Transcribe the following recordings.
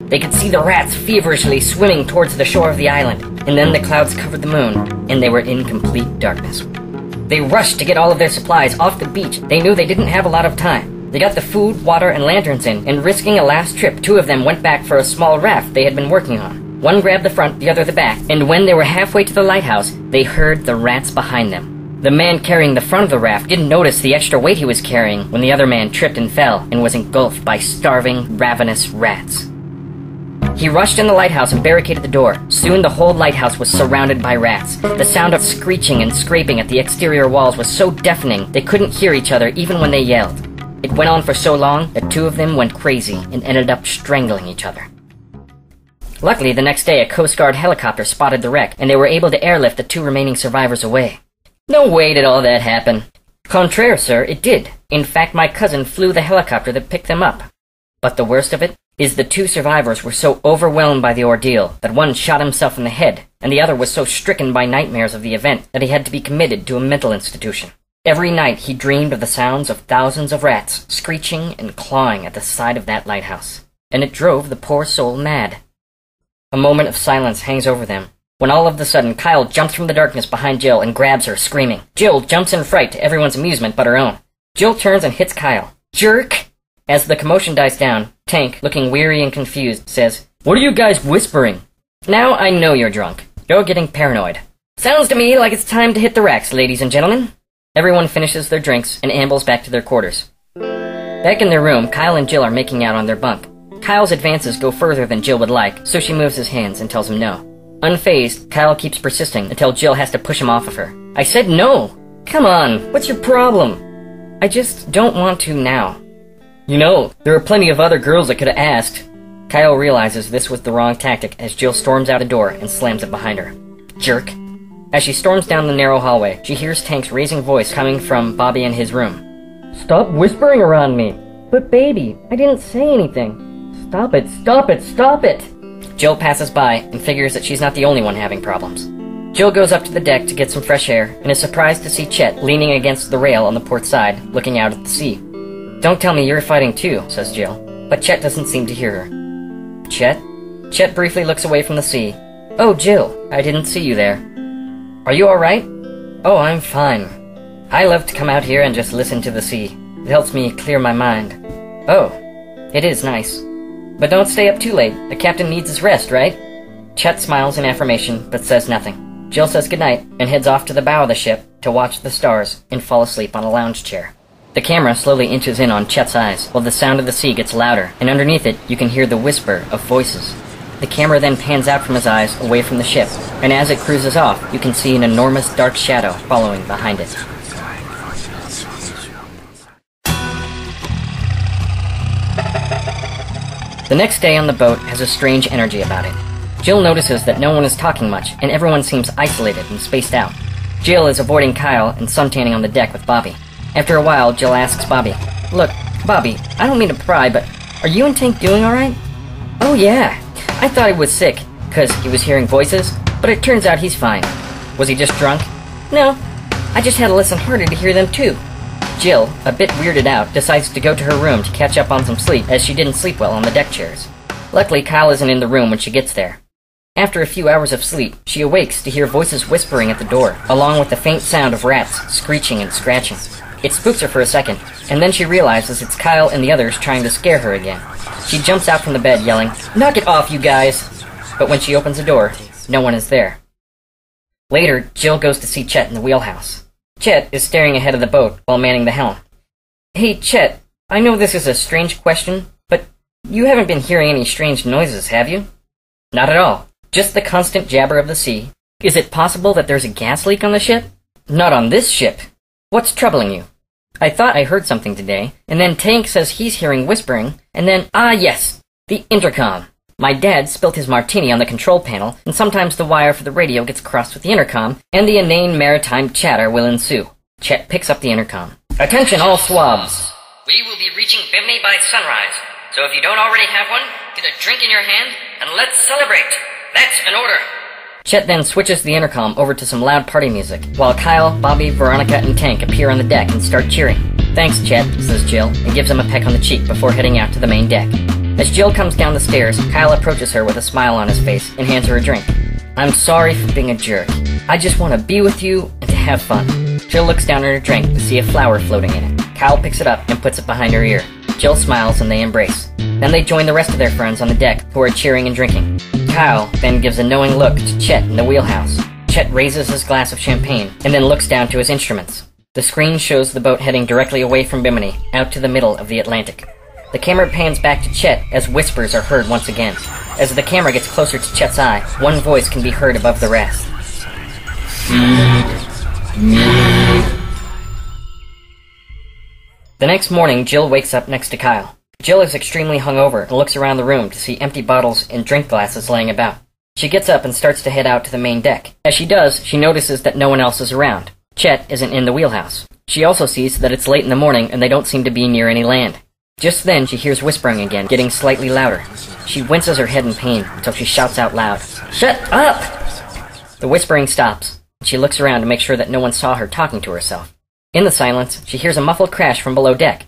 They could see the rats feverishly swimming towards the shore of the island, and then the clouds covered the moon, and they were in complete darkness. They rushed to get all of their supplies off the beach. They knew they didn't have a lot of time. They got the food, water, and lanterns in, and risking a last trip, two of them went back for a small raft they had been working on. One grabbed the front, the other the back, and when they were halfway to the lighthouse, they heard the rats behind them. The man carrying the front of the raft didn't notice the extra weight he was carrying when the other man tripped and fell and was engulfed by starving, ravenous rats. He rushed in the lighthouse and barricaded the door. Soon the whole lighthouse was surrounded by rats. The sound of screeching and scraping at the exterior walls was so deafening they couldn't hear each other even when they yelled. It went on for so long that two of them went crazy and ended up strangling each other. Luckily, the next day a Coast Guard helicopter spotted the wreck, and they were able to airlift the two remaining survivors away. No way did all that happen. Contraire, sir, it did. In fact, my cousin flew the helicopter that picked them up. But the worst of it is the two survivors were so overwhelmed by the ordeal that one shot himself in the head, and the other was so stricken by nightmares of the event that he had to be committed to a mental institution. Every night he dreamed of the sounds of thousands of rats screeching and clawing at the side of that lighthouse, and it drove the poor soul mad. A moment of silence hangs over them, when all of a sudden Kyle jumps from the darkness behind Jill and grabs her, screaming. Jill jumps in fright to everyone's amusement but her own. Jill turns and hits Kyle. Jerk! As the commotion dies down, Tank, looking weary and confused, says, "What are you guys whispering?" "Now I know you're drunk. You're getting paranoid. Sounds to me like it's time to hit the racks, ladies and gentlemen." Everyone finishes their drinks and ambles back to their quarters. Back in their room, Kyle and Jill are making out on their bunk. Kyle's advances go further than Jill would like, so she moves his hands and tells him no. Unfazed, Kyle keeps persisting until Jill has to push him off of her. "I said no! Come on, what's your problem?" "I just don't want to now." "You know, there are plenty of other girls that could have asked." Kyle realizes this was the wrong tactic as Jill storms out a door and slams it behind her. Jerk. As she storms down the narrow hallway, she hears Tank's raising voice coming from Bobby in his room. "Stop whispering around me!" "But baby, I didn't say anything." "Stop it, stop it, stop it!" Jill passes by and figures that she's not the only one having problems. Jill goes up to the deck to get some fresh air and is surprised to see Chet leaning against the rail on the port side, looking out at the sea. "Don't tell me you're fighting too," says Jill, but Chet doesn't seem to hear her. "Chet?" Chet briefly looks away from the sea. "Oh, Jill, I didn't see you there. Are you alright?" "Oh, I'm fine. I love to come out here and just listen to the sea. It helps me clear my mind." "Oh, it is nice. But don't stay up too late. The captain needs his rest, right?" Chet smiles in affirmation, but says nothing. Jill says goodnight and heads off to the bow of the ship to watch the stars and fall asleep on a lounge chair. The camera slowly inches in on Chet's eyes, while the sound of the sea gets louder, and underneath it you can hear the whisper of voices. The camera then pans out from his eyes, away from the ship, and as it cruises off, you can see an enormous dark shadow following behind it. The next day on the boat has a strange energy about it. Jill notices that no one is talking much, and everyone seems isolated and spaced out. Jill is avoiding Kyle and suntanning on the deck with Bobby. After a while, Jill asks Bobby, "Look, Bobby, I don't mean to pry, but are you and Tank doing alright?" "Oh yeah, I thought he was sick, 'cause he was hearing voices, but it turns out he's fine." "Was he just drunk?" "No, I just had to listen harder to hear them too." Jill, a bit weirded out, decides to go to her room to catch up on some sleep, as she didn't sleep well on the deck chairs. Luckily, Kyle isn't in the room when she gets there. After a few hours of sleep, she awakes to hear voices whispering at the door, along with the faint sound of rats screeching and scratching. It spooks her for a second, and then she realizes it's Kyle and the others trying to scare her again. She jumps out from the bed, yelling, "Knock it off, you guys!" But when she opens the door, no one is there. Later, Jill goes to see Chet in the wheelhouse. Chet is staring ahead of the boat while manning the helm. "Hey, Chet, I know this is a strange question, but you haven't been hearing any strange noises, have you?" "Not at all. Just the constant jabber of the sea. Is it possible that there's a gas leak on the ship?" "Not on this ship. What's troubling you?" "I thought I heard something today, and then Tank says he's hearing whispering, and then, yes, the intercom. My dad spilt his martini on the control panel, and sometimes the wire for the radio gets crossed with the intercom, and the inane maritime chatter will ensue." Chet picks up the intercom. "Attention all swabs. We will be reaching Bimini by sunrise, so if you don't already have one, get a drink in your hand, and let's celebrate. That's an order." Chet then switches the intercom over to some loud party music, while Kyle, Bobby, Veronica, and Tank appear on the deck and start cheering. "Thanks, Chet," says Jill, and gives him a peck on the cheek before heading out to the main deck. As Jill comes down the stairs, Kyle approaches her with a smile on his face and hands her a drink. "I'm sorry for being a jerk. I just want to be with you and to have fun." Jill looks down at her drink to see a flower floating in it. Kyle picks it up and puts it behind her ear. Jill smiles and they embrace. Then they join the rest of their friends on the deck who are cheering and drinking. Kyle then gives a knowing look to Chet in the wheelhouse. Chet raises his glass of champagne and then looks down to his instruments. The screen shows the boat heading directly away from Bimini, out to the middle of the Atlantic. The camera pans back to Chet as whispers are heard once again. As the camera gets closer to Chet's eye, one voice can be heard above the rest. The next morning, Jill wakes up next to Kyle. Jill is extremely hungover and looks around the room to see empty bottles and drink glasses laying about. She gets up and starts to head out to the main deck. As she does, she notices that no one else is around. Chet isn't in the wheelhouse. She also sees that it's late in the morning and they don't seem to be near any land. Just then, she hears whispering again, getting slightly louder. She winces her head in pain until she shouts out loud, "Shut up!" The whispering stops. She looks around to make sure that no one saw her talking to herself. In the silence, she hears a muffled crash from below deck.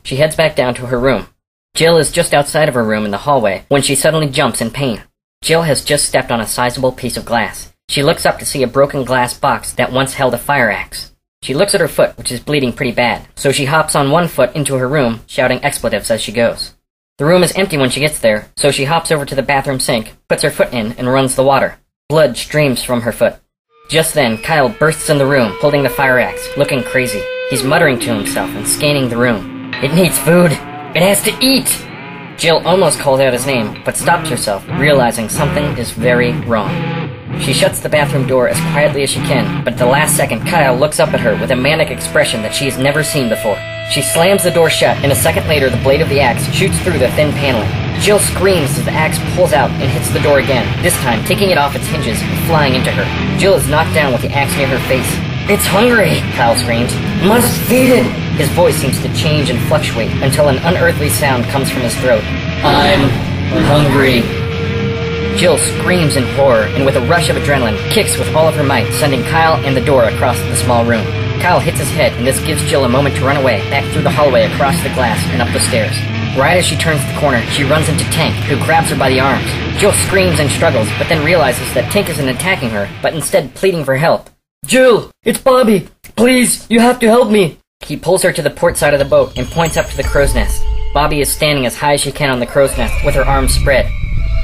She heads back down to her room. Jill is just outside of her room in the hallway when she suddenly jumps in pain. Jill has just stepped on a sizable piece of glass. She looks up to see a broken glass box that once held a fire axe. She looks at her foot, which is bleeding pretty bad, so she hops on one foot into her room, shouting expletives as she goes. The room is empty when she gets there, so she hops over to the bathroom sink, puts her foot in, and runs the water. Blood streams from her foot. Just then, Kyle bursts in the room, holding the fire axe, looking crazy. He's muttering to himself and scanning the room. "It needs food! It has to eat!" Jill almost calls out his name, but stops herself, realizing something is very wrong. She shuts the bathroom door as quietly as she can, but at the last second, Kyle looks up at her with a manic expression that she has never seen before. She slams the door shut, and a second later, the blade of the axe shoots through the thin paneling. Jill screams as the axe pulls out and hits the door again, this time taking it off its hinges and flying into her. Jill is knocked down with the axe near her face. "It's hungry!" Kyle screams. "Must feed it!" His voice seems to change and fluctuate until an unearthly sound comes from his throat. "I'm hungry." Jill screams in horror and with a rush of adrenaline, kicks with all of her might, sending Kyle and the door across the small room. Kyle hits his head and this gives Jill a moment to run away, back through the hallway across the glass and up the stairs. Right as she turns the corner, she runs into Tank, who grabs her by the arms. Jill screams and struggles, but then realizes that Tank isn't attacking her, but instead pleading for help. "Jill, it's Bobby! Please, you have to help me!" He pulls her to the port side of the boat and points up to the crow's nest. Bobby is standing as high as she can on the crow's nest, with her arms spread.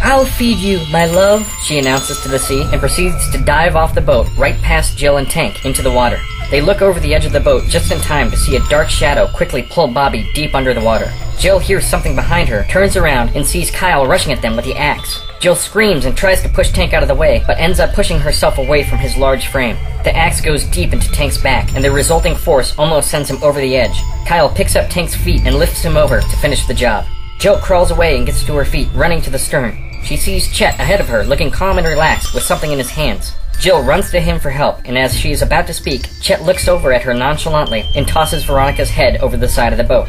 "I'll feed you, my love," she announces to the sea, and proceeds to dive off the boat right past Jill and Tank into the water. They look over the edge of the boat just in time to see a dark shadow quickly pull Bobby deep under the water. Jill hears something behind her, turns around, and sees Kyle rushing at them with the axe. Jill screams and tries to push Tank out of the way, but ends up pushing herself away from his large frame. The axe goes deep into Tank's back, and the resulting force almost sends him over the edge. Kyle picks up Tank's feet and lifts him over to finish the job. Jill crawls away and gets to her feet, running to the stern. She sees Chet ahead of her, looking calm and relaxed, with something in his hands. Jill runs to him for help, and as she is about to speak, Chet looks over at her nonchalantly and tosses Veronica's head over the side of the boat.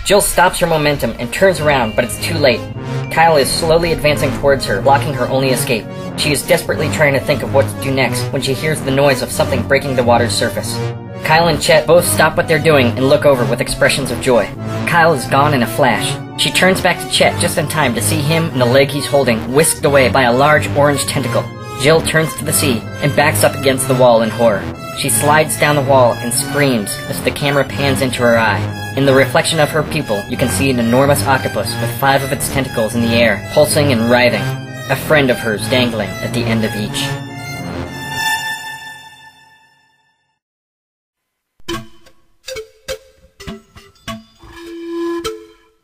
Jill stops her momentum and turns around, but it's too late. Kyle is slowly advancing towards her, blocking her only escape. She is desperately trying to think of what to do next when she hears the noise of something breaking the water's surface. Kyle and Chet both stop what they're doing and look over with expressions of joy. Kyle is gone in a flash. She turns back to Chet just in time to see him and the leg he's holding whisked away by a large orange tentacle. Jill turns to the sea and backs up against the wall in horror. She slides down the wall and screams as the camera pans into her eye. In the reflection of her pupil, you can see an enormous octopus with 5 of its tentacles in the air, pulsing and writhing, a friend of hers dangling at the end of each.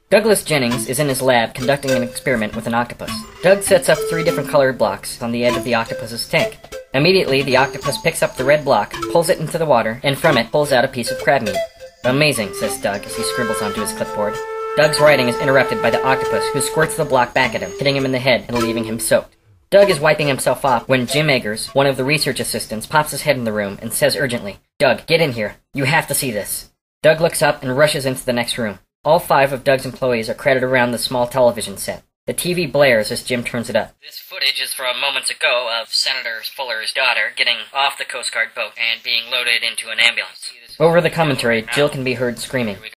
Douglas Jennings is in his lab conducting an experiment with an octopus. Doug sets up 3 different colored blocks on the edge of the octopus's tank. Immediately, the octopus picks up the red block, pulls it into the water, and from it pulls out a piece of crab meat. "Amazing," says Doug as he scribbles onto his clipboard. Doug's writing is interrupted by the octopus, who squirts the block back at him, hitting him in the head and leaving him soaked. Doug is wiping himself off when Jim Eggers, one of the research assistants, pops his head in the room and says urgently, "Doug, get in here. You have to see this." Doug looks up and rushes into the next room. All 5 of Doug's employees are crowded around the small television set. The TV blares as Jim turns it up. "This footage is from moments ago of Senator Fuller's daughter getting off the Coast Guard boat and being loaded into an ambulance." Over the commentary, Jill can be heard screaming,